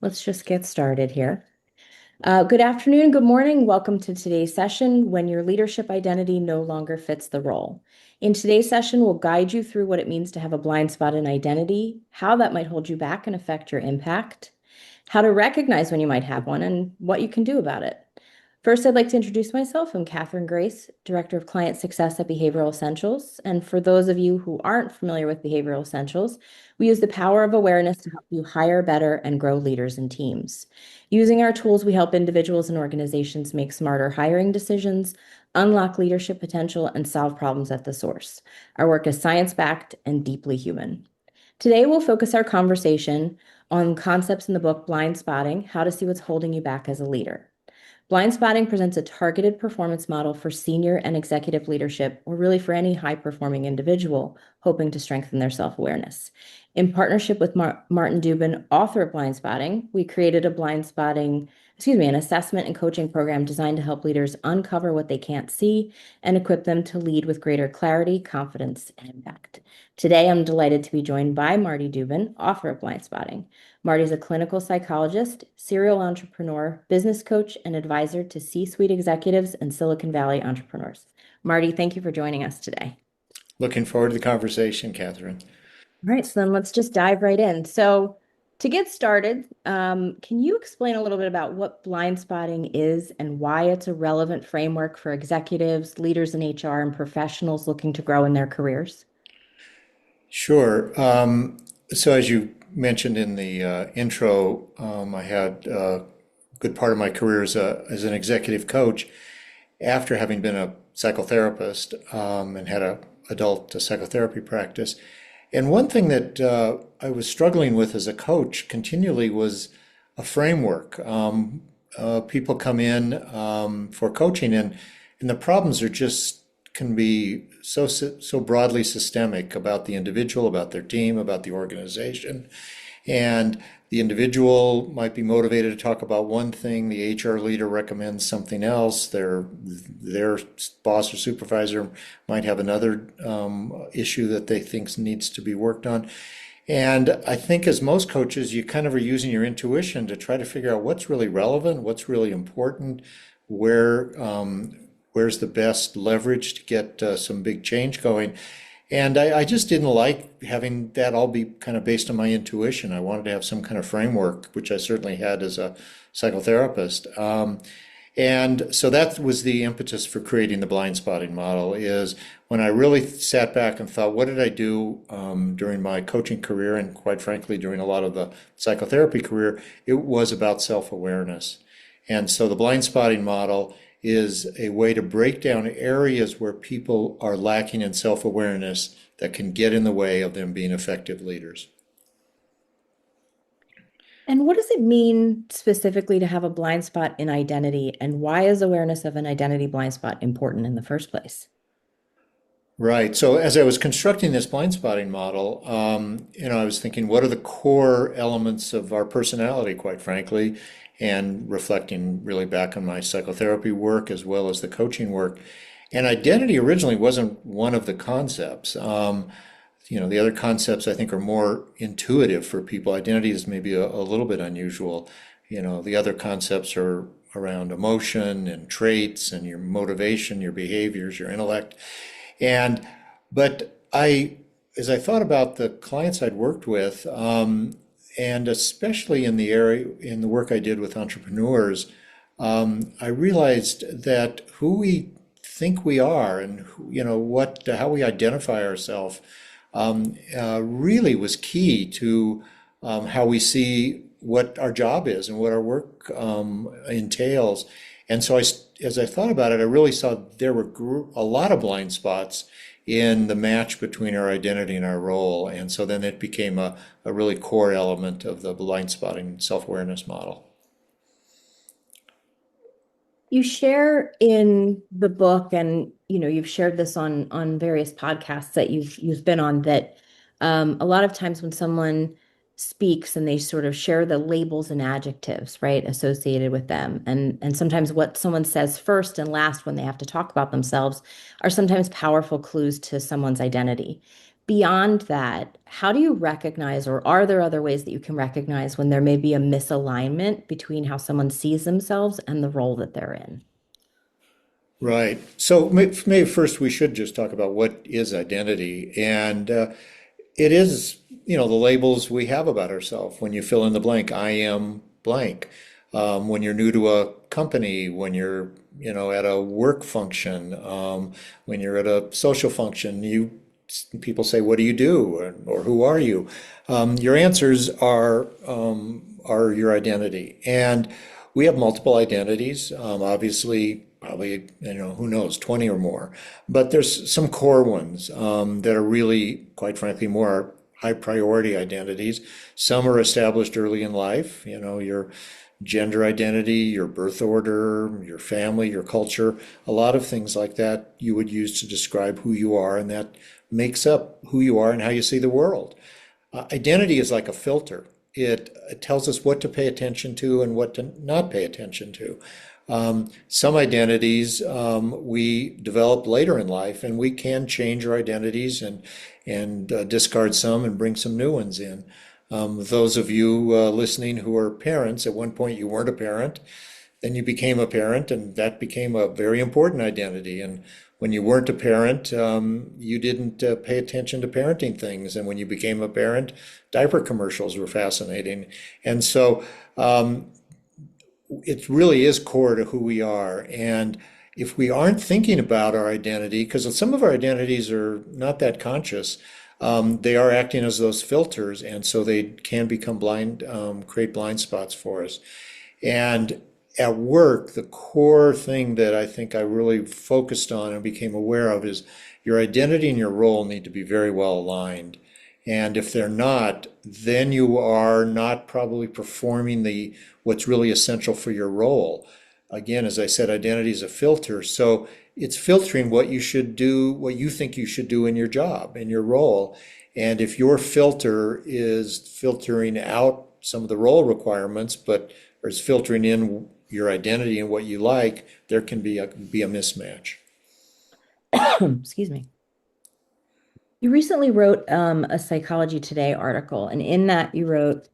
Let's just get started here. Good afternoon, good morning. Welcome to today's session, When Your Leadership Identity No Longer Fits the Role. In today's session, we'll guide you through what it means to have a blind spot in identity, how that might hold you back and affect your impact, how to recognize when you might have one, and what you can do about it. First, I'd like to introduce myself. I'm Catherine Grace, Director of Client Success at Behavioral Essentials. And for those of you who aren't familiar with Behavioral Essentials, we use the power of awareness to help you hire better and grow leaders and teams. Using our tools, we help individuals and organizations make smarter hiring decisions, unlock leadership potential, and solve problems at the source. Our work is science-backed and deeply human. Today, we'll focus our conversation on concepts in the book Blindspotting: How to See What's Holding You Back as a Leader. Blindspotting presents a targeted performance model for senior and executive leadership, or really for any high-performing individual hoping to strengthen their self-awareness. In partnership with Martin Dubin, author of Blindspotting, we created an assessment and coaching program designed to help leaders uncover what they can't see and equip them to lead with greater clarity, confidence, and impact. Today, I'm delighted to be joined by Marty Dubin, author of Blindspotting. Marty's a clinical psychologist, serial entrepreneur, business coach, and advisor to C-suite executives and Silicon Valley entrepreneurs. Marty, thank you for joining us today. Looking forward to the conversation, Catherine. All right, so then let's just dive right in. So to get started, can you explain a little bit about what blind spotting is and why it's a relevant framework for executives, leaders in HR, and professionals looking to grow in their careers? Sure. So as you mentioned in the intro, I had a good part of my career as an executive coach after having been a psychotherapist and had a adult psychotherapy practice. And one thing that I was struggling with as a coach continually was a framework. People come in for coaching, and the problems are just can be so broadly systemic about the individual, about their team, about the organization. And the individual might be motivated to talk about one thing, the HR leader recommends something else, their boss or supervisor might have another issue that they think needs to be worked on. And I think as most coaches, you kind of are using your intuition to try to figure out what's really relevant, what's really important, where's the best leverage to get some big change going. And I just didn't like having that all be kind of based on my intuition. I wanted to have some kind of framework, which I certainly had as a psychotherapist. And so that was the impetus for creating the blind spotting model, is when I really sat back and thought, what did I do during my coaching career, and quite frankly, during a lot of the psychotherapy career, it was about self-awareness. And so the blind spotting model is a way to break down areas where people are lacking in self-awareness that can get in the way of them being effective leaders. And what does it mean specifically to have a blind spot in identity, and why is awareness of an identity blind spot important in the first place? Right. So as I was constructing this blind spotting model, I was thinking, what are the core elements of our personality, quite frankly, and reflecting really back on my psychotherapy work as well as the coaching work. And identity originally wasn't one of the concepts. The other concepts I think are more intuitive for people. Identity is maybe a little bit unusual. The other concepts are around emotion and traits and your motivation, your behaviors, your intellect. But as I thought about the clients I'd worked with, and especially in the work I did with entrepreneurs, I realized that who we think we are and how we identify ourselves really was key to how we see what our job is and what our work entails. And so as I thought about it, I really saw there were a lot of blind spots in the match between our identity and our role. And so then it became a really core element of the blind spotting self-awareness model. You share in the book, and you've shared this on various podcasts that you've been on, that a lot of times when someone speaks and they sort of share the labels and adjectives, right, associated with them, and sometimes what someone says first and last when they have to talk about themselves are sometimes powerful clues to someone's identity. beyond that, how do you recognize, or are there other ways that you can recognize when there may be a misalignment between how someone sees themselves and the role that they're in? Right. So maybe first we should just talk about what is identity. And it is, the labels we have about ourselves. When you fill in the blank, I am blank. When you're new to a company, when you're, at a work function, when you're at a social function, people say, "What do you do?" or "Who are you?" Your answers are your identity, and we have multiple identities. Obviously, probably who knows, 20 or more. But there's some core ones that are really, quite frankly, more high priority identities. Some are established early in life. Your gender identity, your birth order, your family, your culture, a lot of things like that you would use to describe who you are, and that makes up who you are and how you see the world. Identity is like a filter. It tells us what to pay attention to and what to not pay attention to. Some identities we develop later in life, and we can change our identities and discard some and bring some new ones in. Those of you listening who are parents, at one point you weren't a parent, then you became a parent, and that became a very important identity. And when you weren't a parent, you didn't pay attention to parenting things. And when you became a parent, diaper commercials were fascinating. And so it really is core to who we are. And if we aren't thinking about our identity, because some of our identities are not that conscious, they are acting as those filters, and so they can become blind, create blind spots for us. And at work, the core thing that I think I really focused on and became aware of is your identity and your role need to be very well aligned. And if they're not, then you are not probably performing what's really essential for your role. Again, as I said, identity is a filter. So it's filtering what you should do, what you think you should do in your job, in your role. And if your filter is filtering out some of the role requirements, or is filtering in your identity and what you like, there can be a mismatch. Excuse me. You recently wrote a Psychology Today article, and in that you wrote,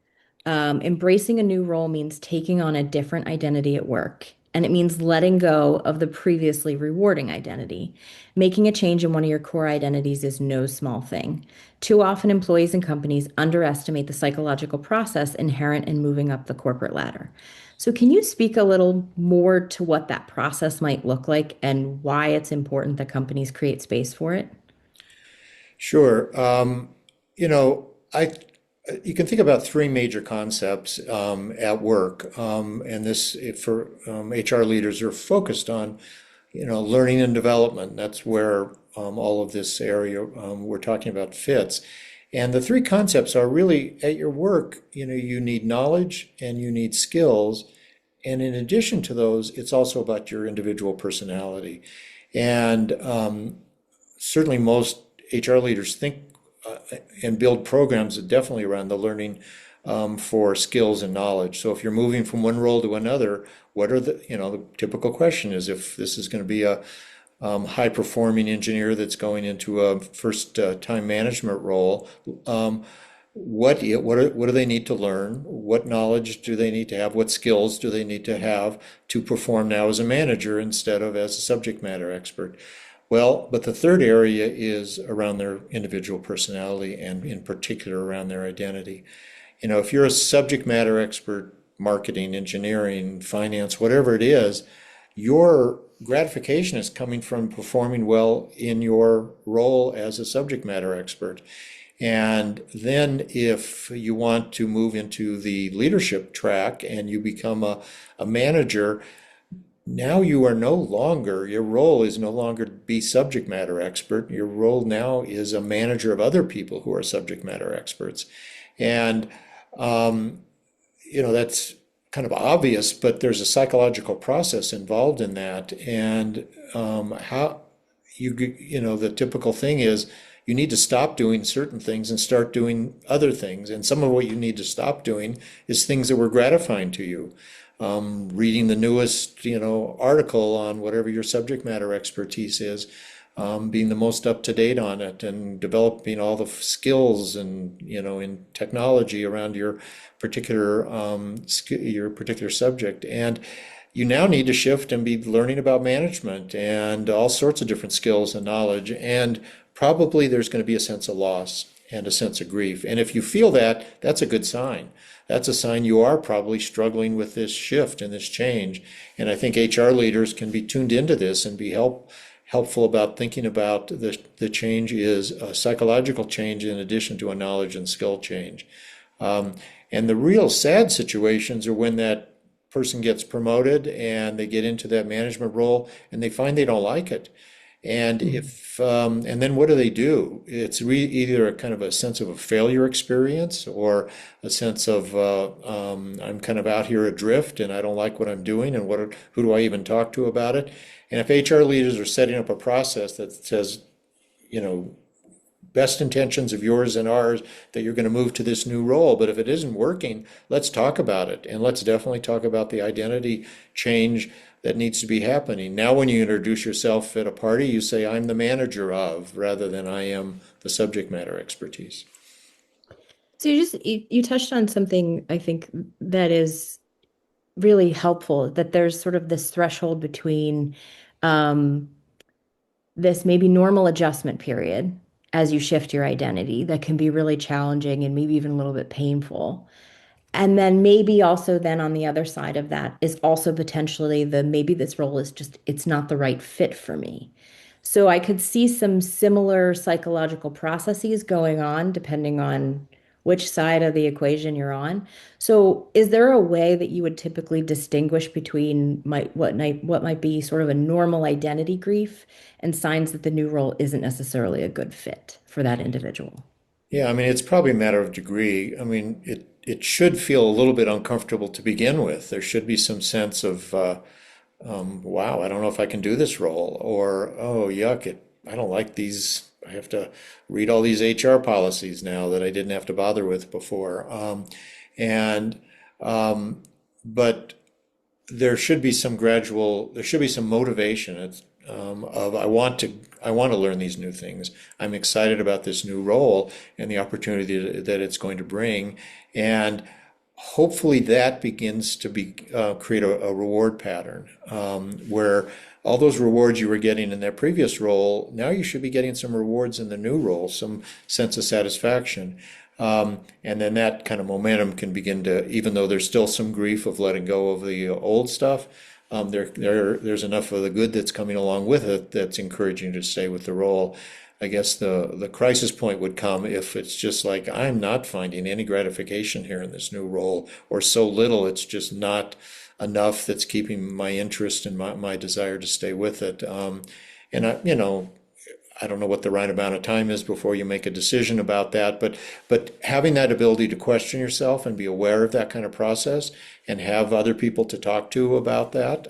embracing a new role means taking on a different identity at work, and it means letting go of the previously rewarding identity. Making a change in one of your core identities is no small thing. Too often, employees and companies underestimate the psychological process inherent in moving up the corporate ladder. So, can you speak a little more to what that process might look like and why it's important that companies create space for it? Sure. You know, I you can think about three major concepts at work, and this for HR leaders are focused on, learning and development. That's where all of this area we're talking about fits. And the three concepts are really at your work, you need knowledge and you need skills. And in addition to those, it's also about your individual personality. And certainly most HR leaders think and build programs that definitely around the learning for skills and knowledge. So if you're moving from one role to another, what are the typical question is if this is going to be a high performing engineer that's going into a first time management role, what do they need to learn? What knowledge do they need to have? What skills do they need to have to perform now as a manager instead of as a subject matter expert? Well, but the third area is around their individual personality and in particular around their identity. If you're a subject matter expert, marketing, engineering, finance, whatever it is, your gratification is coming from performing well in your role as a subject matter expert. And then if you want to move into the leadership track and you become a manager, now your role is no longer to be subject matter expert. Your role now is a manager of other people who are subject matter experts. And, that's kind of obvious, but there's a psychological process involved in that. And the typical thing is you need to stop doing certain things and start doing other things. And some of what you need to stop doing is things that were gratifying to you. Reading the newest, article on whatever your subject matter expertise is, being the most up to date on it and developing all the skills and in technology around your particular subject. And you now need to shift and be learning about management and all sorts of different skills and knowledge. And probably there's going to be a sense of loss and a sense of grief. And if you feel that, that's a good sign. That's a sign you are probably struggling with this shift and this change. And I think HR leaders can be tuned into this and be helpful about thinking about the change is a psychological change in addition to a knowledge and skill change. And the real sad situations are when that person gets promoted and they get into that management role and they find they don't like it. And if and then what do? It's either a kind of a sense of a failure experience or a sense of I'm kind of out here adrift and I don't like what I'm doing and who do I even talk to about it? And if HR leaders are setting up a process that says, you know, best intentions of yours and ours that you're going to move to this new role, but if it isn't working, let's talk about it. And let's definitely talk about the identity change that needs to be happening. Now, when you introduce yourself at a party, you say, I'm the manager of, rather than I am the subject matter expertise. So you touched on something I think that is really helpful, that there's sort of this threshold between um, this maybe normal adjustment period as you shift your identity that can be really challenging and maybe even a little bit painful. And then maybe also then on the other side of that is also potentially the maybe this role is just it's not the right fit for me. So I could see some similar psychological processes going on depending on which side of the equation you're on. So is there a way that you would typically distinguish between what might be sort of a normal identity grief and signs that the new role isn't necessarily a good fit for that individual? Yeah, I mean, it's probably a matter of degree. I mean, it should feel a little bit uncomfortable to begin with. There should be some sense of, wow, I don't know if I can do this role, or oh, yuck, I don't like these. I have to read all these HR policies now that I didn't have to bother with before. And but there should be some motivation. Of I want to learn these new things. I'm excited about this new role and the opportunity that it's going to bring, and hopefully that begins to create a reward pattern where all those rewards you were getting in that previous role, now you should be getting some rewards in the new role, some sense of satisfaction. And then that kind of momentum can begin to, even though there's still some grief of letting go of the old stuff, there's enough of the good that's coming along with it that's encouraging you to stay with the role. I guess the crisis point would come if it's just like, I'm not finding any gratification here in this new role, or so little, it's just not enough that's keeping my interest and my desire to stay with it. And I don't know what the right amount of time is before you make a decision about that, but having that ability to question yourself and be aware of that kind of process and have other people to talk to about that,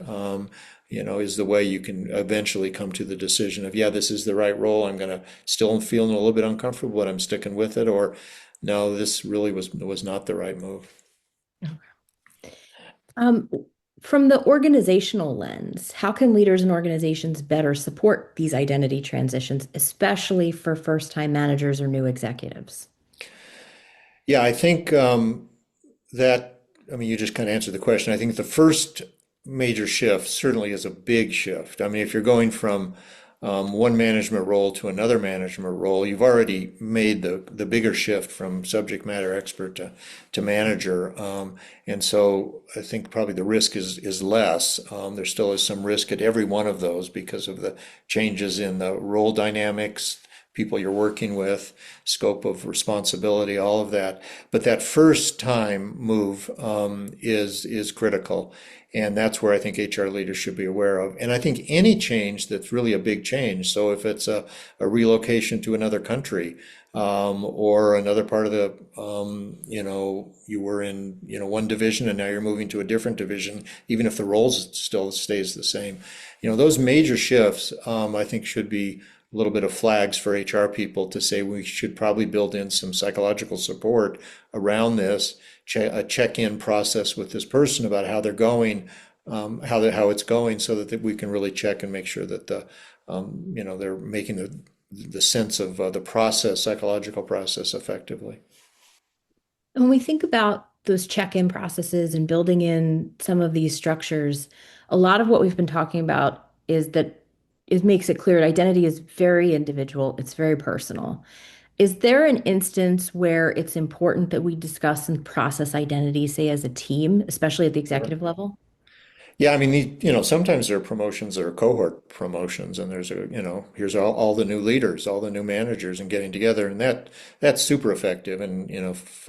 is the way you can eventually come to the decision of, yeah, this is the right role. I'm gonna still feeling a little bit uncomfortable, but I'm sticking with it, or no, this really was not the right move. Um, from the organizational lens, how can leaders and organizations better support these identity transitions, especially for first-time managers or new executives? Yeah, I think I mean, you just kind of answered the question. I think the first major shift certainly is a big shift. I mean, if you're going from one management role to another management role, you've already made the bigger shift from subject matter expert to manager. And so I think probably the risk is less. There still is some risk at every one of those because of the changes in the role dynamics, people you're working with, scope of responsibility, all of that. But that first time move is critical. And that's where I think HR leaders should be aware of. And I think any change that's really a big change, so if it's a relocation to another country, or another part of you were in, one division and now you're moving to a different division, even if the roles still stays the same. Those major shifts, I think should be a little bit of flags for HR people to say we should probably build in some psychological support around this, a check-in process with this person about how they're going, how it's going, so that we can really check and make sure that the they're making the sense of the process, psychological process effectively. When we think about those check-in processes and building in some of these structures, a lot of what we've been talking about is that it makes it clear that identity is very individual, it's very personal. Is there an instance where it's important that we discuss and process identity, say as a team, especially at the executive level? Yeah, I mean, sometimes there are promotions that are cohort promotions, and here's all the new leaders, all the new managers, and getting together, and that's super effective. And if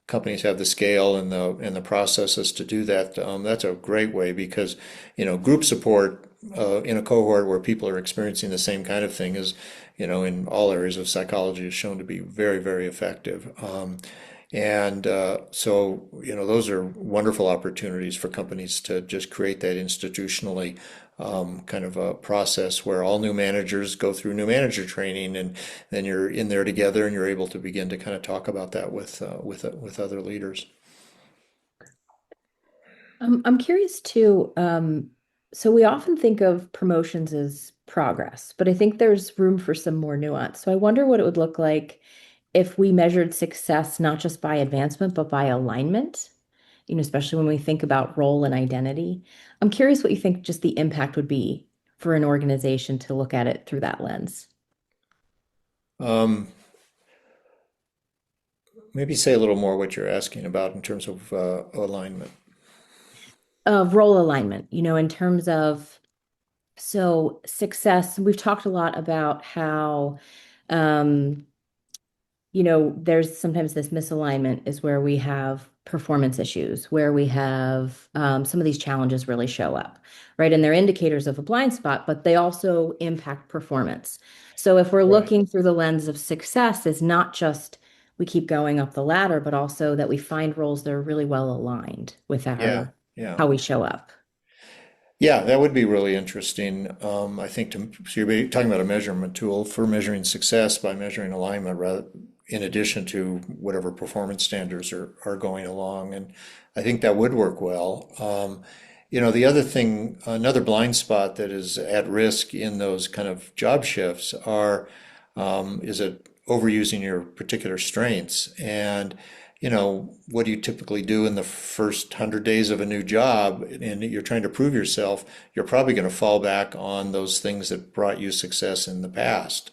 companies have the scale and the processes to do that, that's a great way because group support in a cohort where people are experiencing the same kind of thing is, in all areas of psychology, is shown to be very, very effective. And those are wonderful opportunities for companies to just create that institutionally kind of a process where all new managers go through new manager training, and then you're in there together and you're able to begin to kind of talk about that with other leaders. I'm curious too. So we often think of promotions as progress, but I think there's room for some more nuance. So I wonder what it would look like if we measured success not just by advancement, but by alignment, especially when we think about role and identity. I'm curious what you think just the impact would be for an organization to look at it through that lens Um, Maybe say a little more what you're asking about in terms of alignment. of role alignment, in terms of so success. We've talked a lot about how um, there's sometimes this misalignment is where we have performance issues, where we have some of these challenges really show up, right? And they're indicators of a blind spot, but they also impact performance. So if we're Right. looking through the lens of success, is not just we keep going up the ladder, but also that we find roles that are really well aligned with Yeah, our yeah. how we show up. Yeah, that would be really interesting. I think so you're talking about a measurement tool for measuring success by measuring alignment rather in addition to whatever performance standards are going along. And I think that would work well. The other thing, another blind spot that is at risk in those kind of job shifts is it overusing your particular strengths. And what do you typically do in the first 100 days of a new job and you're trying to prove yourself? You're probably going to fall back on those things that brought you success in the past,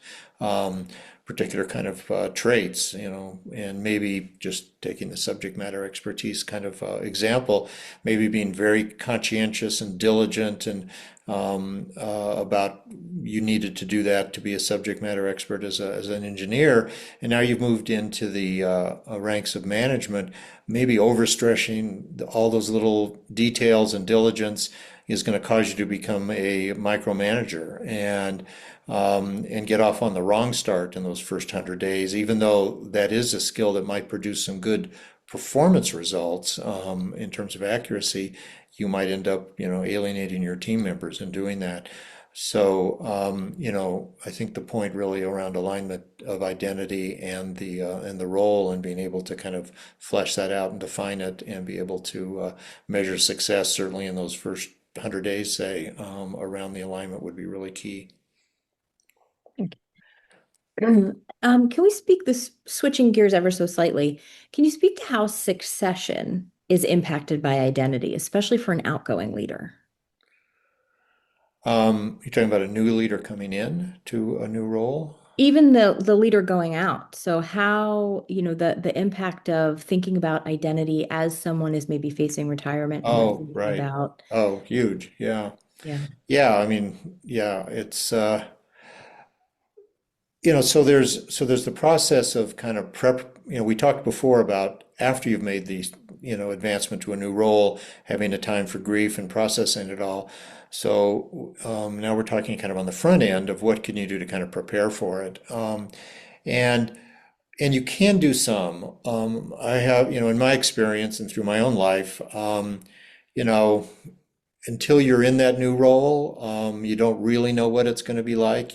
particular kind of traits, and maybe just taking the subject matter expertise kind of example, maybe being very conscientious and diligent and about you needed to do that to be a subject matter expert as an engineer, and now you've moved into the ranks of management, maybe overstressing all those little details and diligence is going to cause you to become a micromanager and get off on the wrong start in those first 100 days, even though that is a skill that might produce some good performance results in terms of accuracy, you might end up, alienating your team members in doing that. So, I think the point really around alignment of identity and the role and being able to kind of flesh that out and define it and be able to measure success, certainly in those first 100 days, say, around the alignment would be really key. Can we speak this switching gears ever so slightly? Can you speak to how succession is impacted by identity, especially for an outgoing leader? You're talking about a new leader coming in to a new role? Even the leader going out. So how, the impact of thinking about identity as someone is maybe facing retirement and they're Oh, thinking right. about, Oh, huge. Yeah. yeah. Yeah, I mean, yeah, it's so there's the process of kind of prep. We talked before about after you've made the advancement to a new role, having a time for grief and processing it all. So now we're talking kind of on the front end of what can you do to kind of prepare for it. And and you can do some. I have, in my experience and through my own life, you know, until you're in that new role, you don't really know what it's going to be like.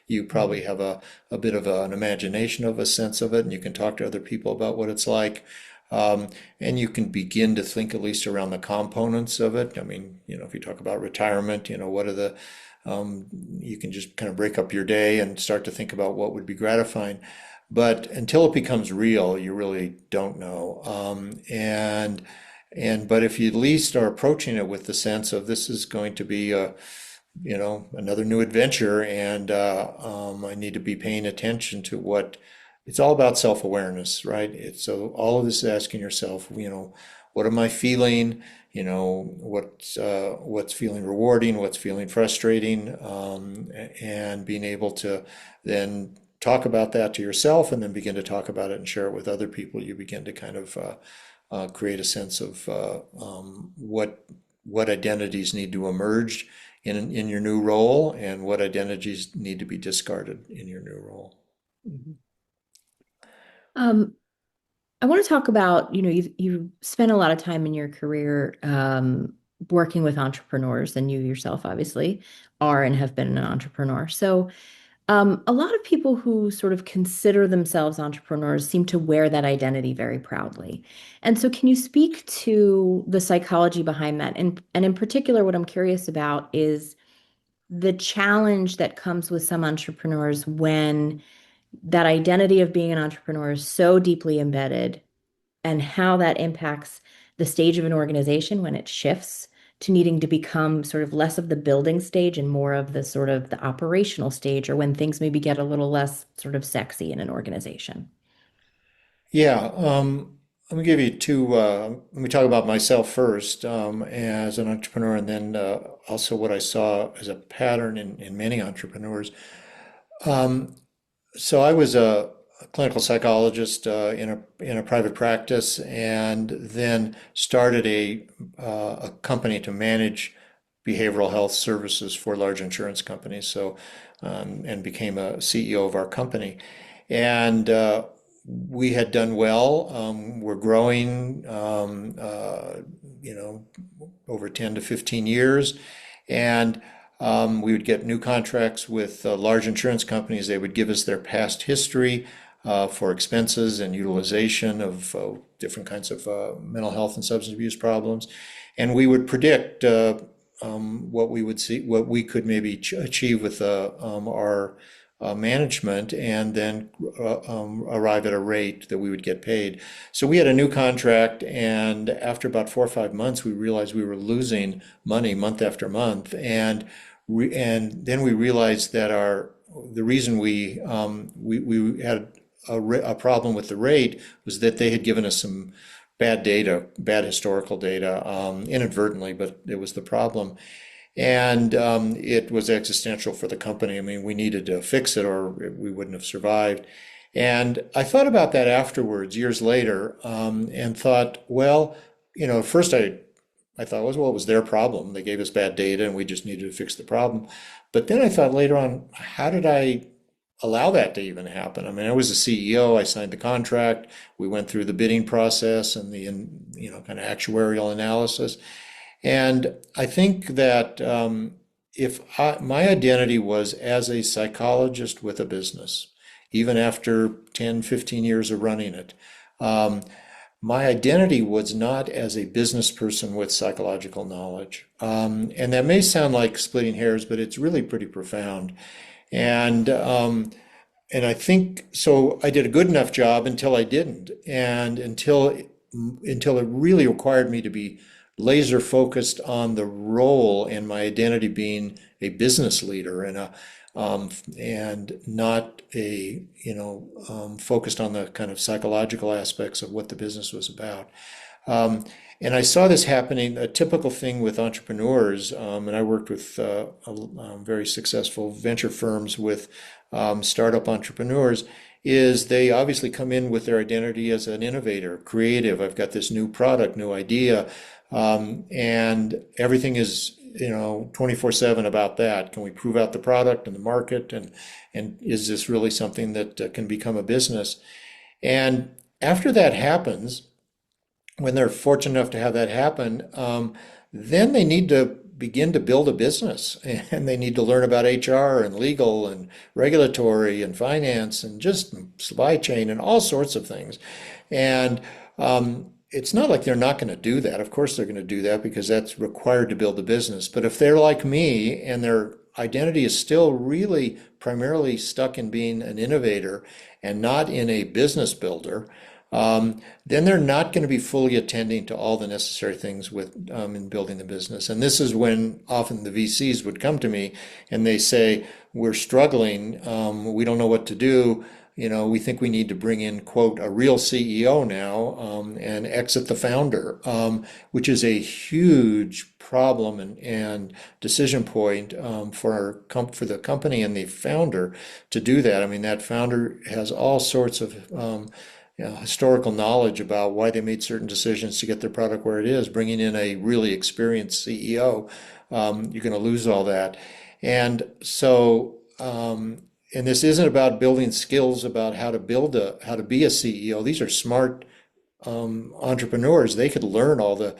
You probably have a bit of an imagination of a sense of it, and you can talk to other people about what it's like. And you can begin to think at least around the components of it. I mean, if you talk about retirement, what are the You can just kind of break up your day and start to think about what would be gratifying. But until it becomes real, you really don't know. But if you at least are approaching it with the sense of this is going to be another new adventure, and I need to be paying attention to what it's all about self-awareness, right? So all of this is asking yourself, what am I feeling? What's feeling rewarding, what's feeling frustrating, and being able to then talk about that to yourself and then begin to talk about it and share it with other people. You begin to kind of create a sense of what identities need to emerge in your new role and what identities need to be discarded in your new role. Mhm. Um, I want to talk about, you spent a lot of time in your career working with entrepreneurs, and you yourself obviously are and have been an entrepreneur. So, a lot of people who sort of consider themselves entrepreneurs seem to wear that identity very proudly. And so, can you speak to the psychology behind that? And in particular, what I'm curious about is the challenge that comes with some entrepreneurs when that identity of being an entrepreneur is so deeply embedded, and how that impacts the stage of an organization when it shifts to needing to become sort of less of the building stage and more of the sort of the operational stage, or when things maybe get a little less sort of sexy in an organization. Yeah, let me give you two. Let me talk about myself first as an entrepreneur, and then also what I saw as a pattern in many entrepreneurs. So I was a clinical psychologist in a private practice, and then started a company to manage behavioral health services for large insurance companies. So and became a CEO of our company, and we had done well. We're growing, over 10 to 15 years, and we would get new contracts with large insurance companies. They would give us their past history for expenses and utilization of different kinds of mental health and substance abuse problems. And we would predict what we would see, what we could maybe achieve with our management, and then arrive at a rate that we would get paid. So we had a new contract, and after about 4 or 5 months, we realized we were losing money month after month, and then we realized that the reason we had a problem with the rate was that they had given us some bad data, bad historical data, inadvertently, but it was the problem. And it was existential for the company. I mean, we needed to fix it or we wouldn't have survived. And I thought about that afterwards, years later, and thought, well, at first I thought, well, it was their problem. They gave us bad data and we just needed to fix the problem. But then I thought later on, how did I allow that to even happen? I mean, I was the CEO, I signed the contract, we went through the bidding process and the, kind of actuarial analysis. And I think that my identity was as a psychologist with a business, even after 10, 15 years of running it. My identity was not as a business person with psychological knowledge. And that may sound like splitting hairs, but it's really pretty profound. And and I think so. I did a good enough job until I didn't, and until it really required me to be laser focused on the role and my identity being a business leader and not focused on the kind of psychological aspects of what the business was about. And I saw this happening, a typical thing with entrepreneurs, and I worked with very successful venture firms with startup entrepreneurs, is they obviously come in with their identity as an innovator, creative. I've got this new product, new idea, and everything is 24/7 about that. Can we prove out the product and the market, and is this really something that can become a business? And after that happens, when they're fortunate enough to have that happen, then they need to begin to build a business, and they need to learn about HR and legal and regulatory and finance and just supply chain and all sorts of things. And it's not like they're not going to do that. Of course, they're going to do that because that's required to build a business. But if they're like me and they're identity is still really primarily stuck in being an innovator and not in a business builder, then they're not going to be fully attending to all the necessary things with in building the business. And this is when often the VCs would come to me and they say, "We're struggling. We don't know what to do. We think we need to bring in, quote, a real CEO now, and exit the founder," which is a huge problem and decision point for the company and the founder to do that. I mean, that founder has all sorts of historical knowledge about why they made certain decisions to get their product where it is. Bringing in a really experienced CEO, you're going to lose all that. And so, and this isn't about building skills about how to be a CEO. These are smart entrepreneurs. They could learn all the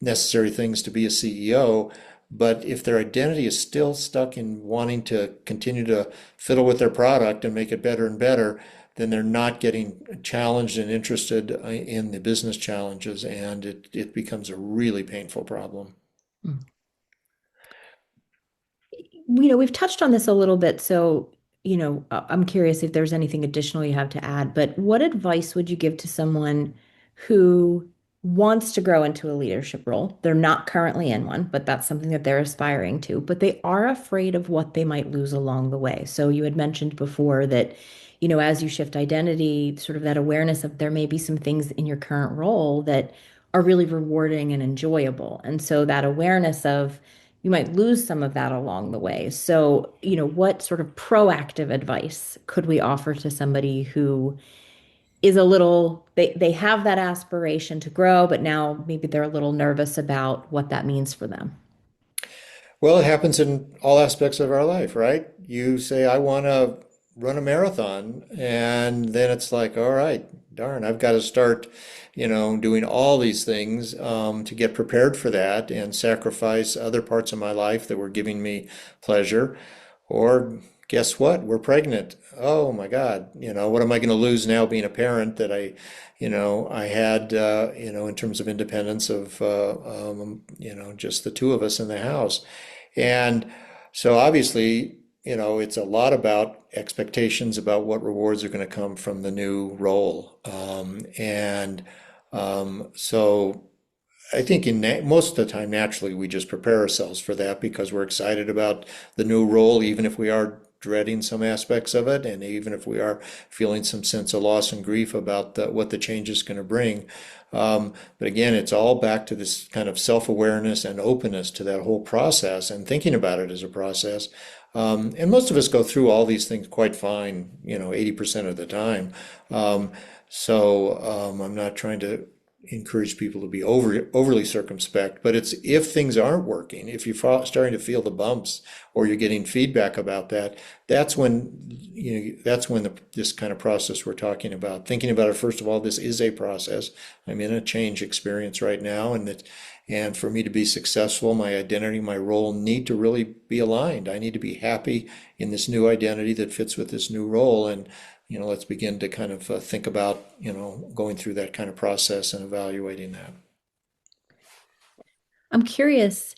necessary things to be a CEO. But if their identity is still stuck in wanting to continue to fiddle with their product and make it better and better, then they're not getting challenged and interested in the business challenges, and it becomes a really painful problem. We've touched on this a little bit, so, I'm curious if there's anything additional you have to add, but what advice would you give to someone who wants to grow into a leadership role? They're not currently in one, but that's something that they're aspiring to, but they are afraid of what they might lose along the way. So you had mentioned before that, as you shift identity, sort of that awareness of there may be some things in your current role that are really rewarding and enjoyable. And so that awareness of you might lose some of that along the way. So, what sort of proactive advice could we offer to somebody who is a little, they have that aspiration to grow, but now maybe they're a little nervous about what that means for them? Well, it happens in all aspects of our life, right? You say, "I want to run a marathon," and then it's like, all right, darn, I've got to start, doing all these things to get prepared for that and sacrifice other parts of my life that were giving me pleasure. Or guess what? We're pregnant. Oh my God, what am I going to lose now being a parent that I had, in terms of independence of, just the two of us in the house. And so obviously, it's a lot about expectations about what rewards are going to come from the new role. So I think most of the time, naturally, we just prepare ourselves for that because we're excited about the new role, even if we are dreading some aspects of it, and even if we are feeling some sense of loss and grief about what the change is going to bring. But again, it's all back to this kind of self-awareness and openness to that whole process and thinking about it as a process. And most of us go through all these things quite fine, 80% of the time. I'm not trying to encourage people to be overly circumspect, but it's if things aren't working, if you're starting to feel the bumps or you're getting feedback about that, that's when this kind of process we're talking about, thinking about it, first of all, this is a process. I'm in a change experience right now, and for me to be successful, my identity, my role need to really be aligned. I need to be happy in this new identity that fits with this new role. And let's begin to kind of think about, going through that kind of process and evaluating that. I'm curious,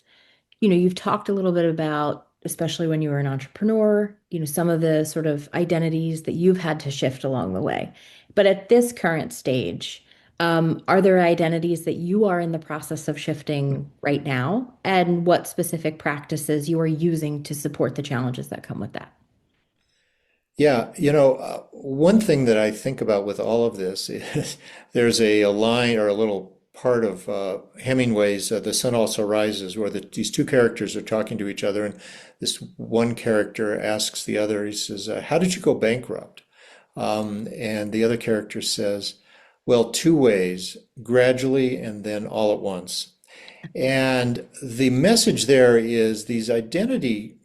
you've talked a little bit about, especially when you were an entrepreneur, some of the sort of identities that you've had to shift along the way. But at this current stage, are there identities that you are in the process of shifting right now? And what specific practices you are using to support the challenges that come with that? Yeah, one thing that I think about with all of this is there's a line or a little part of Hemingway's "The Sun Also Rises," where these two characters are talking to each other, and this one character asks the other, he says, "How did you go bankrupt?" And the other character says, "Well, two ways, gradually and then all at once." And the message there is these identity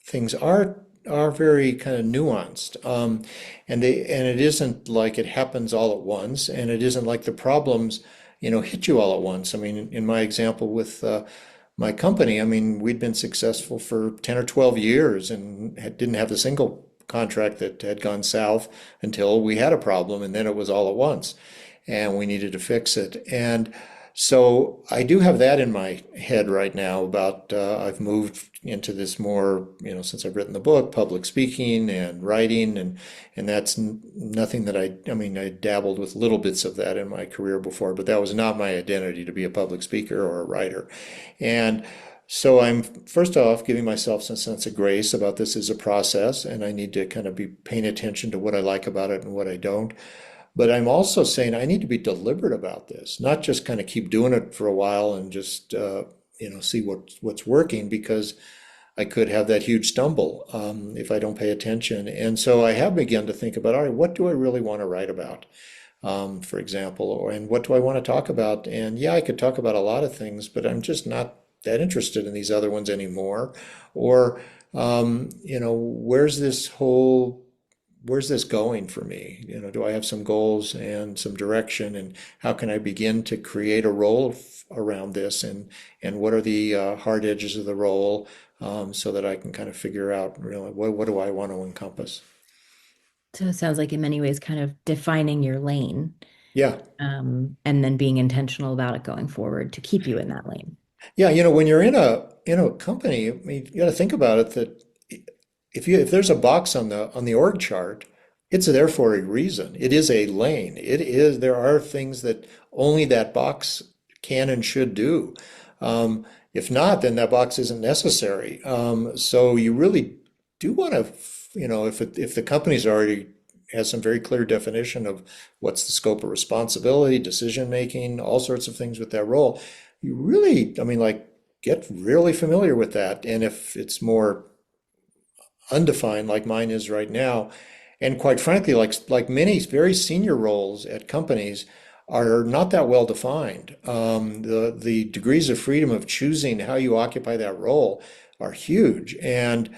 things are very kind of nuanced, and it isn't like it happens all at once, and it isn't like the problems hit you all at once. I mean, in my example with my company, I mean, we'd been successful for 10 or 12 years and didn't have a single contract that had gone south until we had a problem, and then it was all at once, and we needed to fix it. And So I do have that in my head right now about I've moved into this more, since I've written the book, public speaking and writing, and that's nothing that I mean, I dabbled with little bits of that in my career before, but that was not my identity to be a public speaker or a writer. And so I'm first off giving myself some sense of grace about this as a process, and I need to kind of be paying attention to what I like about it and what I don't. But I'm also saying I need to be deliberate about this, not just kind of keep doing it for a while and just see what's working, because I could have that huge stumble if I don't pay attention. And so I have begun to think about, all right, what do I really want to write about, for example, and what do I want to talk about? And yeah, I could talk about a lot of things, but I'm just not that interested in these other ones anymore. Or where's this going for me? Do I have some goals and some direction, and how can I begin to create a role around this, and what are the hard edges of the role, so that I can kind of figure out really what do I want to encompass? So it sounds like in many ways kind of defining your lane, Yeah. and then being intentional about it going forward to keep you in that lane. Yeah, when you're in a company, I mean, you got to think about it that if there's a box on the org chart, it's there for a reason. It is a lane. There are things that only that box can and should do. If not, then that box isn't necessary. So you really do want to, if the company's already has some very clear definition of what's the scope of responsibility, decision making, all sorts of things with that role, you really, I mean, like, get really familiar with that. And if it's more undefined like mine is right now, and quite frankly, like many very senior roles at companies are not that well defined. The degrees of freedom of choosing how you occupy that role are huge, and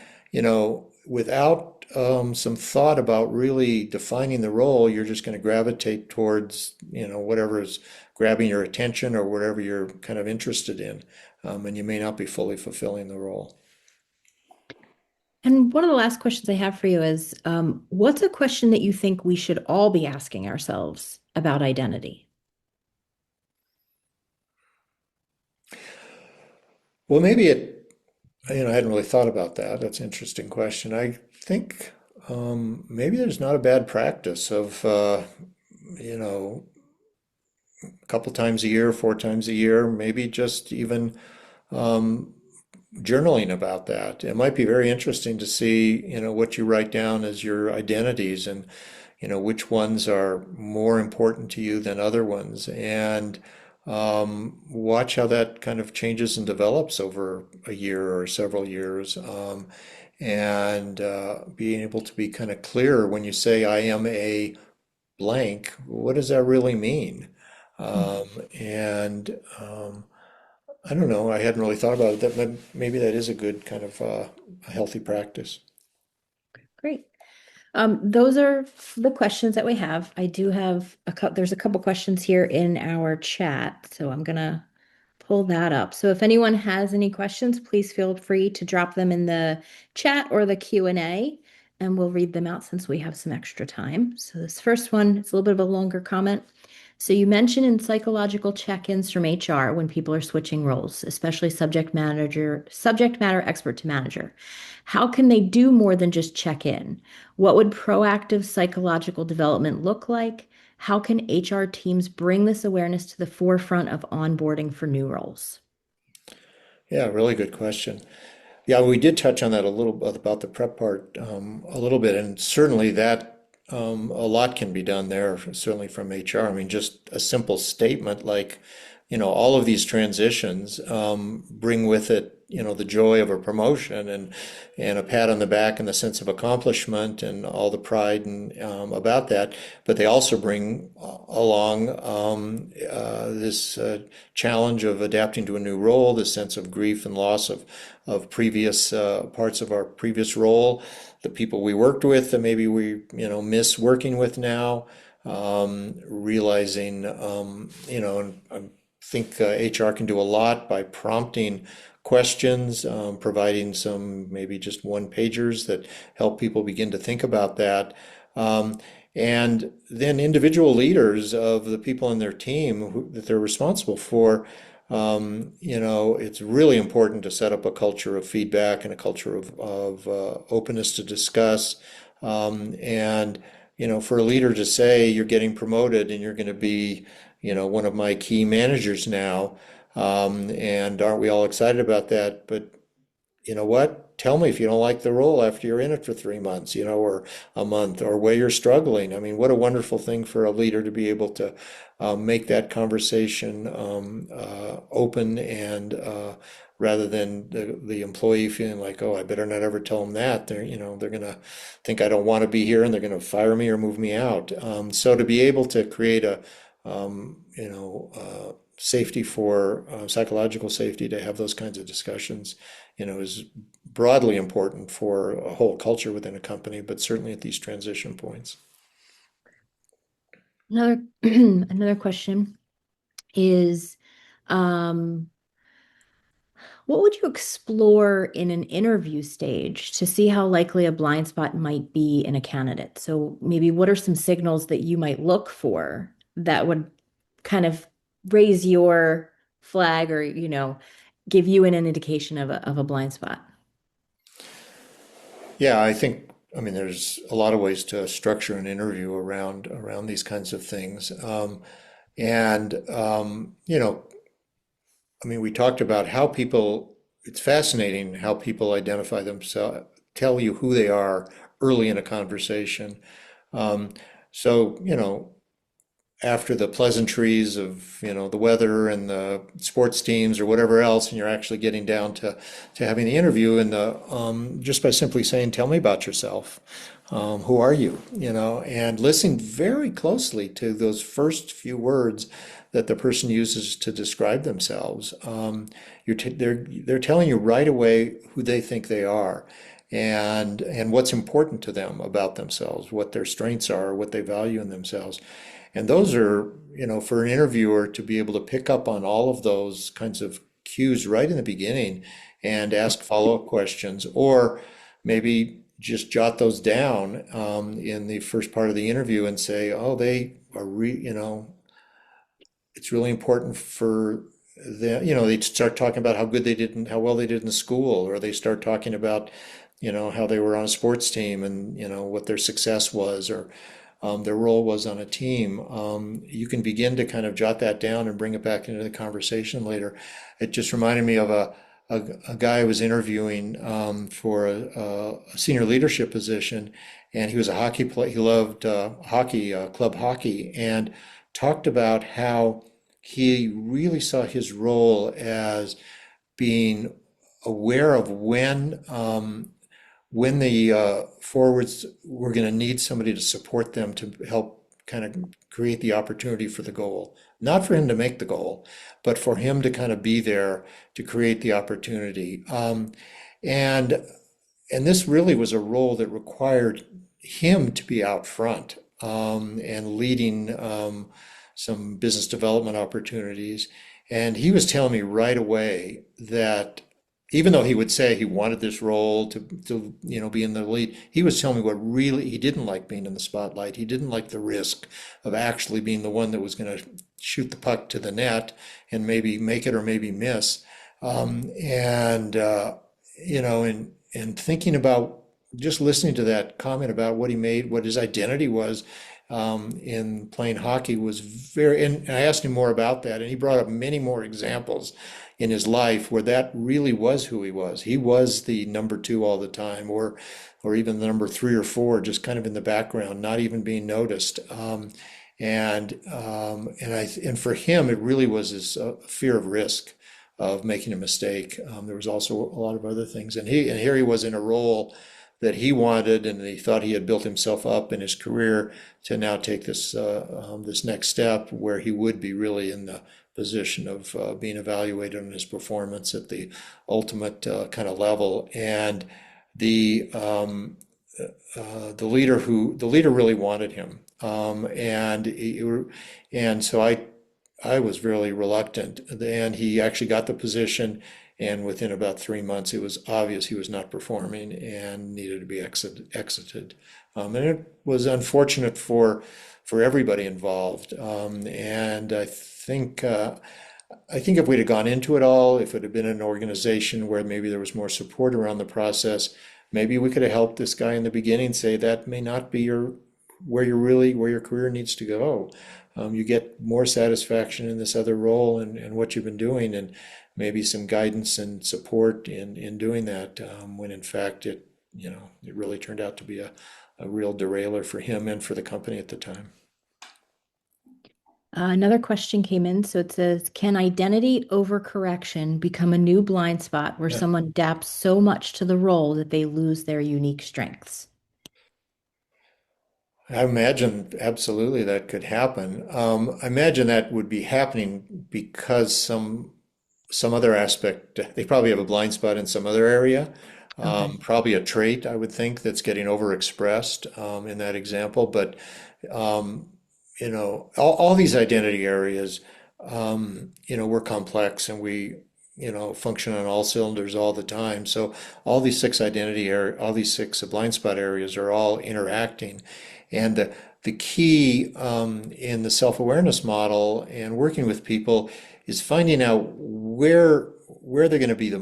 without some thought about really defining the role, you're just going to gravitate towards whatever is grabbing your attention or whatever you're kind of interested in, and you may not be fully fulfilling the role. And one of the last questions I have for you is, what's a question that you think we should all be asking ourselves about identity? Well, maybe I hadn't really thought about that. That's an interesting question. I think maybe there's not a bad practice of, you know, a couple times a year, 4 times a year, maybe just even um, journaling about that. It might be very interesting to see, what you write down as your identities, and, which ones are more important to you than other ones. And watch how that kind of changes and develops over a year or several years. And being able to be kind of clear when you say, I am a blank, what does that really mean? And I don't know, I hadn't really thought about it. Maybe that is a good kind of a healthy practice. Great. Those are the questions that we have. I do have there's a couple questions here in our chat, so I'm gonna pull that up. So if anyone has any questions, please feel free to drop them in the chat or the Q&A, and we'll read them out since we have some extra time. So this first one, it's a little bit of a longer comment. So you mentioned in psychological check-ins from HR when people are switching roles, especially subject matter expert to manager. How can they do more than just check in? What would proactive psychological development look like? How can HR teams bring this awareness to the forefront of onboarding for new roles? Yeah, really good question. Yeah, we did touch on that a little bit about the prep part, a little bit, and certainly that a lot can be done there, certainly from HR. I mean, just a simple statement like, all of these transitions bring with it, the joy of a promotion, and a pat on the back and the sense of accomplishment and all the pride and about that. But they also bring along this challenge of adapting to a new role, this sense of grief and loss of previous parts of our previous role, the people we worked with that maybe we miss working with now, realizing and I think HR can do a lot by prompting questions, providing some maybe just one pagers that help people begin to think about that. And then individual leaders of the people in their team that they're responsible for, it's really important to set up a culture of feedback and a culture of openness to discuss. And, for a leader to say you're getting promoted and you're going to be, one of my key managers now, and aren't we all excited about that? But you know what? Tell me if you don't like the role after you're in it for 3 months, or a month, or where you're struggling. I mean, what a wonderful thing for a leader to be able to make that conversation open and rather than the employee feeling like, oh, I better not ever tell them that. They're gonna think I don't want to be here and they're gonna fire me or move me out. So to be able to create a safety for psychological safety to have those kinds of discussions, is broadly important for a whole culture within a company, but certainly at these transition points. Another another question is, um, what would you explore in an interview stage to see how likely a blind spot might be in a candidate? So maybe what are some signals that you might look for that would kind of raise your flag or, give you an indication of a blind spot? Yeah, I mean, there's a lot of ways to structure an interview around these kinds of things. And I mean, we talked about how people, it's fascinating how people identify themselves, tell you who they are early in a conversation. Um, so, after the pleasantries of, the weather and the sports teams or whatever else, and you're actually getting down to having the interview and just by simply saying, tell me about yourself. Who are you? And listen very closely to those first few words that the person uses to describe themselves. They're telling you right away who they think they are. And what's important to them about themselves, what their strengths are, what they value in themselves. And those are, for an interviewer to be able to pick up on all of those kinds of cues right in the beginning and ask follow-up questions, or maybe just jot those down in the first part of the interview and say, oh, they are, it's really important for them. They start talking about how good they did and how well they did in school, or they start talking about, how they were on a sports team and, what their success was, or their role was on a team. You can begin to kind of jot that down and bring it back into the conversation later. It just reminded me of a guy I was interviewing for a senior leadership position, and he was a hockey player. He loved hockey, club hockey, and talked about how he really saw his role as being aware of when the forwards were going to need somebody to support them to help kind of create the opportunity for the goal. Not for him to make the goal, but for him to kind of be there to create the opportunity. And and this really was a role that required him to be out front and leading some business development opportunities. And he was telling me right away that even though he would say he wanted this role to be in the lead, he was telling me what really he didn't like being in the spotlight. He didn't like the risk of actually being the one that was going to shoot the puck to the net and maybe make it or maybe miss. And and thinking about just listening to that comment about what he made, what his identity was in playing hockey was very, and I asked him more about that, and he brought up many more examples in his life where that really was who he was. He was the number two all the time, or even the number three or four, just kind of in the background, not even being noticed. And for him, it really was this fear of risk of making a mistake. There was also a lot of other things, and here he was in a role that he wanted, and he thought he had built himself up in his career to now take this next step where he would be really in the position of being evaluated on his performance at the ultimate kind of level. And the the leader really wanted him, and so I was really reluctant, and he actually got the position. And within about 3 months, it was obvious he was not performing and needed to be exited. And it was unfortunate for everybody involved. And I think if we'd have gone into it all, if it had been an organization where maybe there was more support around the process, maybe we could have helped this guy in the beginning say that may not be where your career needs to go. You get more satisfaction in this other role and what you've been doing, and maybe some guidance and support in doing that, when in fact it really turned out to be a real derailer for him and for the company at the time. Another question came in. So it says, can identity overcorrection become a new blind spot where Yeah. someone adapts so much to the role that they lose their unique strengths? I imagine absolutely that could happen. I imagine that would be happening because some other aspect, they probably have a blind spot in some other area, Okay. probably a trait, I would think, that's getting overexpressed in that example. But all these identity areas, we're complex and we, function on all cylinders all the time. So all these six blind spot areas are all interacting. And the key in the self-awareness model and working with people is finding out where they're going to be the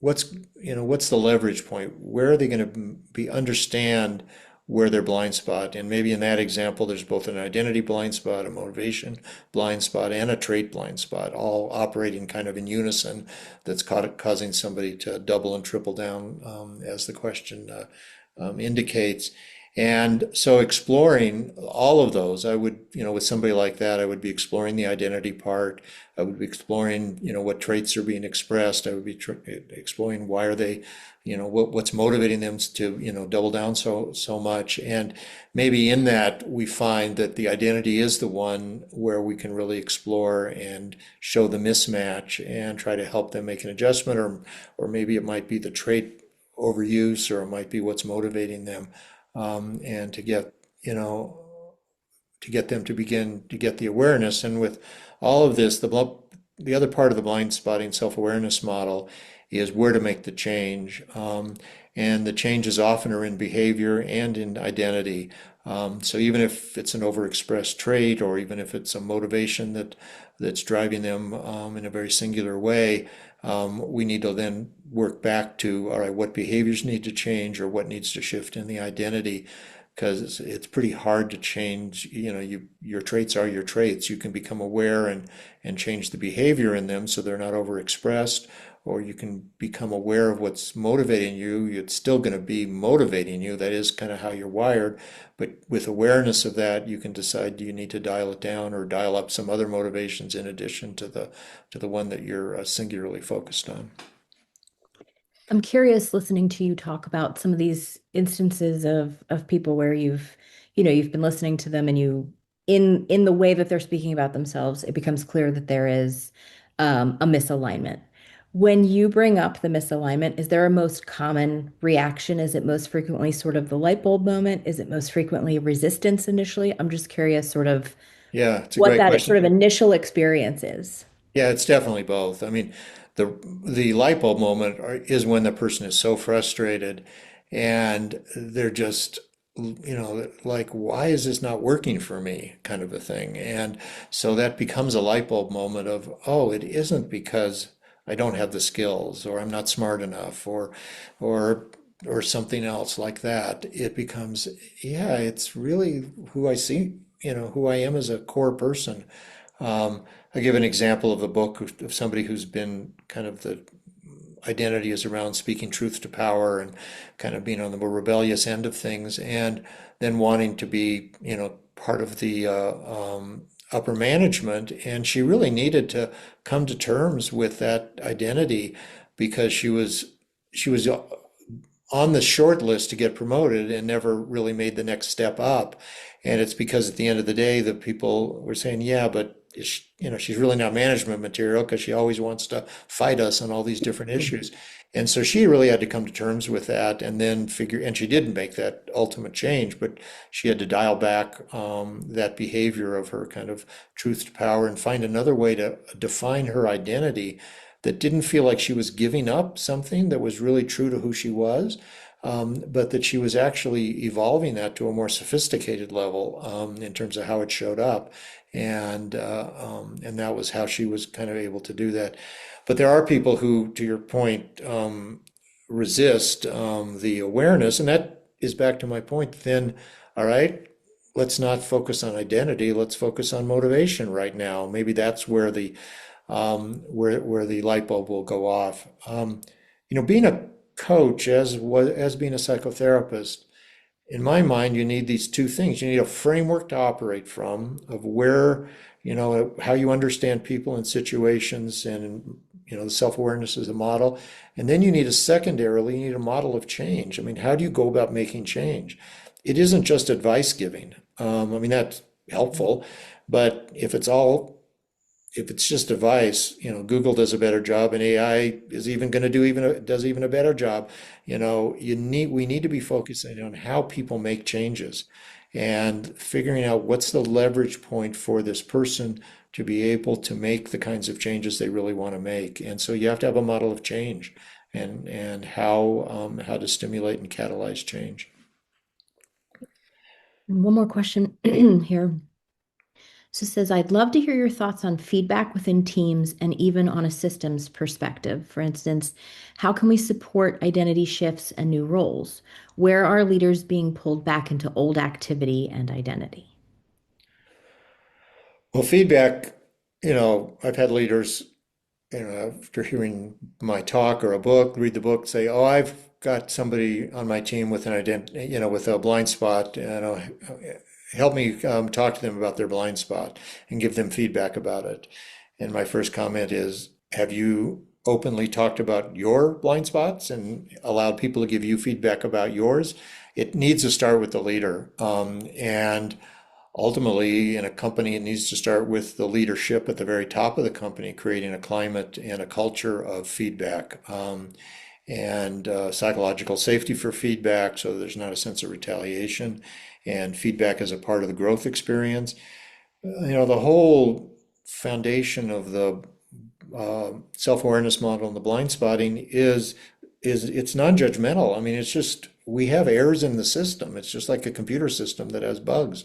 what's, what's the leverage point? Where are they going to be understand where their blind spot? And maybe in that example, there's both an identity blind spot, a motivation blind spot, and a trait blind spot, all operating kind of in unison that's causing somebody to double and triple down, as the question indicates. And so exploring all of those, I would, with somebody like that, I would be exploring the identity part. I would be exploring, what traits are being expressed. I would be exploring why are they, what's motivating them to, double down so much. And maybe in that we find that the identity is the one where we can really explore and show the mismatch and try to help them make an adjustment, or maybe it might be the trait overuse, or it might be what's motivating them, and to get them to begin to get the awareness. And with all of this, the other part of the blind spotting self-awareness model is where to make the change. And the changes often are in behavior and in identity. So even if it's an overexpressed trait, or even if it's a motivation that's driving them in a very singular way, we need to then work back to, all right, what behaviors need to change or what needs to shift in the identity, because it's pretty hard to change. Your traits are your traits. You can become aware and change the behavior in them so they're not overexpressed, or you can become aware of what's motivating you. It's still going to be motivating you. That is kind of how you're wired. But with awareness of that, you can decide, do you need to dial it down or dial up some other motivations in addition to the one that you're singularly focused on. I'm curious listening to you talk about some of these instances of people where you've been listening to them, and in the way that they're speaking about themselves, it becomes clear that there is a misalignment. When you bring up the misalignment, is there a most common reaction? Is it most frequently sort of the light bulb moment? Is it most frequently resistance initially? I'm just curious sort of Yeah, it's a what great that sort of question. initial experience is. Yeah, it's definitely both. I mean, the light bulb moment is when the person is so frustrated and they're just, like, why is this not working for me, kind of a thing. And so that becomes a light bulb moment of, oh, it isn't because I don't have the skills, or I'm not smart enough, or or something else like that. It becomes, yeah, it's really who I see, who I am as a core person. I give an example of a book of somebody who's been kind of the identity is around speaking truth to power and kind of being on the more rebellious end of things, and then wanting to be, part of the upper management. And she really needed to come to terms with that identity because she was on the short list to get promoted and never really made the next step up. And it's because at the end of the day, the people were saying, yeah, but she's really not management material because she always wants to fight us on all these different issues. And so she really had to come to terms with that and then and she didn't make that ultimate change, but she had to dial back that behavior of her kind of truth to power and find another way to define her identity, that didn't feel like she was giving up something that was really true to who she was, but that she was actually evolving that to a more sophisticated level in terms of how it showed up, and that was how she was kind of able to do that. But there are people who, to your point, resist the awareness, and that is back to my point. Then, all right, let's not focus on identity. Let's focus on motivation right now. Maybe that's where the light bulb will go off. Being a coach as being a psychotherapist, in my mind, you need these two things. You need a framework to operate from of where, how you understand people and situations, and the self-awareness is a model. And then you need a model of change. I mean, how do you go about making change? It isn't just advice giving. I mean, that's helpful, but if it's just advice, Google does a better job, and AI is even going to does even a better job. We need to be focusing on how people make changes and figuring out what's the leverage point for this person to be able to make the kinds of changes they really want to make. And so you have to have a model of change and how to stimulate and catalyze change. And one more question here. So it says, I'd love to hear your thoughts on feedback within teams and even on a systems perspective. For instance, how can we support identity shifts and new roles? Where are leaders being pulled back into old activity and identity? Well, feedback, I've had leaders, after hearing my talk or a book, read the book, say, "Oh, I've got somebody on my team with an identity, with a blind spot, help me talk to them about their blind spot and give them feedback about it." And my first comment is, have you openly talked about your blind spots and allowed people to give you feedback about yours? It needs to start with the leader. And ultimately, in a company, it needs to start with the leadership at the very top of the company, creating a climate and a culture of feedback, and psychological safety for feedback, so there's not a sense of retaliation, and feedback as a part of the growth experience. The whole foundation of the self-awareness model and the blind spotting is it's non-judgmental. I mean, it's just we have errors in the system. It's just like a computer system that has bugs.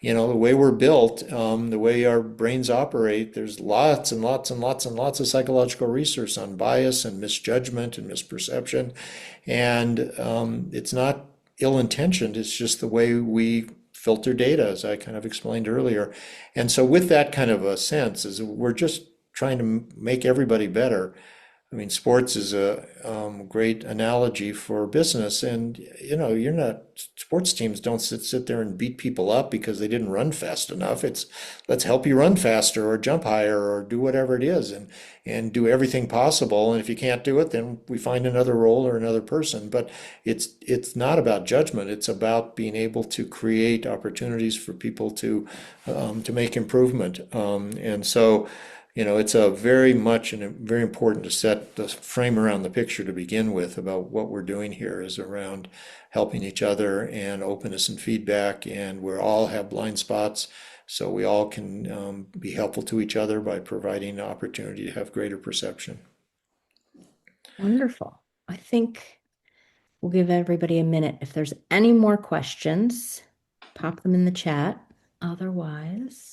The way we're built, the way our brains operate, there's lots and lots and lots and lots of psychological research on bias and misjudgment and misperception. And it's not ill-intentioned. It's just the way we filter data, as I kind of explained earlier. And so with that kind of a sense, is we're just trying to make everybody better. I mean, sports is a great analogy for business, and you're not sports teams don't sit there and beat people up because they didn't run fast enough. It's let's help you run faster or jump higher or do whatever it is, and do everything possible. And if you can't do it, then we find another role or another person. But it's not about judgment. It's about being able to create opportunities for people to make improvement. And so. It's a very much and very important to set the frame around the picture to begin with about what we're doing here is around helping each other and openness and feedback, and we all have blind spots, so we all can be helpful to each other by providing the opportunity to have greater perception. Wonderful. I think we'll give everybody a minute. If there's any more questions, pop them in the chat. Otherwise,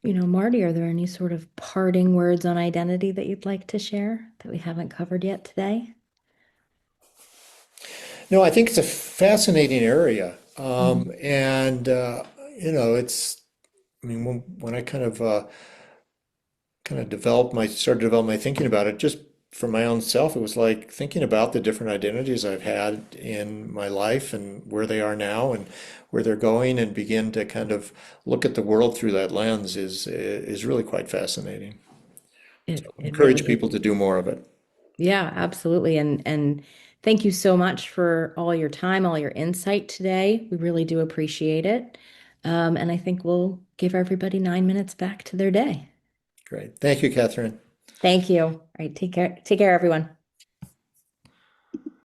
Marty, are there any sort of parting words on identity that you'd like to share that we haven't covered yet today? No, I think it's a fascinating area. Mhm. And, it's, I mean, when I kind of started to develop my thinking about it, just for my own self, it was like thinking about the different identities I've had in my life and where they are now and where they're going, and begin to kind of look at the world through that lens is really quite fascinating. So It encourage really is. people to do more of it. Yeah, absolutely. And thank you so much for all your time, all your insight today. We really do appreciate it. And I think we'll give everybody 9 minutes back to their day. Great. Thank you, Catherine. Thank you. All right, take care. Take care, everyone.